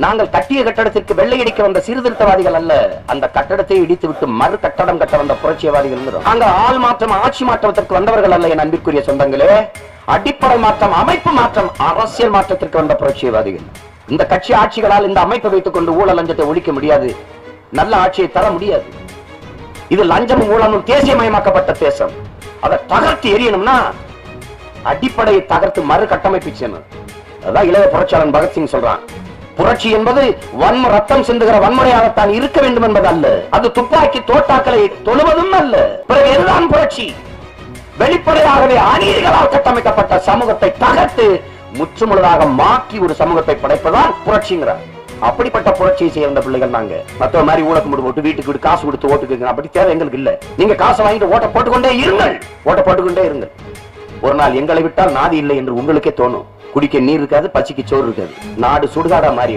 நாங்கள் கட்டிய கட்டடத்திற்கு வெள்ளையடிக்க வந்த சீர்திருத்தவாதிகள் அல்ல, அந்த கட்டடத்தை இடித்து விட்டு மறு கட்டடம் கட்ட வந்த புரட்சியவாதிகள். நாங்கள் ஆள் மாற்றம் ஆட்சி மாற்றத்திற்கு வந்தவர்கள் அல்ல என் அன்பிற்குரிய சொந்தங்களே. அடிப்படை மாற்றம், அமைப்பு மாற்றம், அரசியல் மாற்றத்திற்கு வந்த புரட்சியவாதிகள். இந்த கட்சி ஆட்சிகளால் இந்த அமைப்பை வைத்துக் கொண்டு ஊழல் லஞ்சத்தை ஒழிக்க முடியாது, நல்ல ஆட்சியை தர முடியாது. இது லஞ்சமும் ஊழலும் தேசியமயமாக்கப்பட்ட தேசம். அதை தகர்த்து எரியணும்னா அடிப்படையை தகர்த்து மறு கட்டமைப்பு செய்யணும். அதான் இளைய புரட்சியாளன் பகத்சிங் சொல்றான், புரட்சி என்பது வன்ம ரத்தம் சிந்துகிற வன்முறையாகத்தான் இருக்க வேண்டும் என்பது அல்ல, அது துப்பாக்கி தோட்டாக்களை தொழுவதும் அல்ல. பிறகு எதுதான் புரட்சி? வெளிப்படையாகவே அநீதிகளால் கட்டமைக்கப்பட்ட சமூகத்தை தகர்த்து முற்றுமுழுதாக மாற்றி ஒரு சமூகத்தை படைப்பதான் புரட்சிங்கிறார். அப்படிப்பட்ட புரட்சியை சேர்ந்த பிள்ளைகள் நாங்க. மற்ற மாதிரி ஊழக்கு முடி போட்டு வீட்டுக்கு வீடு காசு கொடுத்து ஓட்டுக்கு அப்படி தேவை எங்களுக்கு இல்ல. நீங்க காசை வாங்கிட்டு ஓட்ட போட்டுக்கொண்டே இருங்கள், ஓட்ட போட்டுக்கொண்டே இருங்கள். ஒரு நாள் எங்களை விட்டால் நாதி இல்லை என்று உங்களுக்கே தோணும். குடிக்க நீர் இருக்காது, பசிக்கு சோறு இருக்காது, நாடு சுடுகாடா மாறி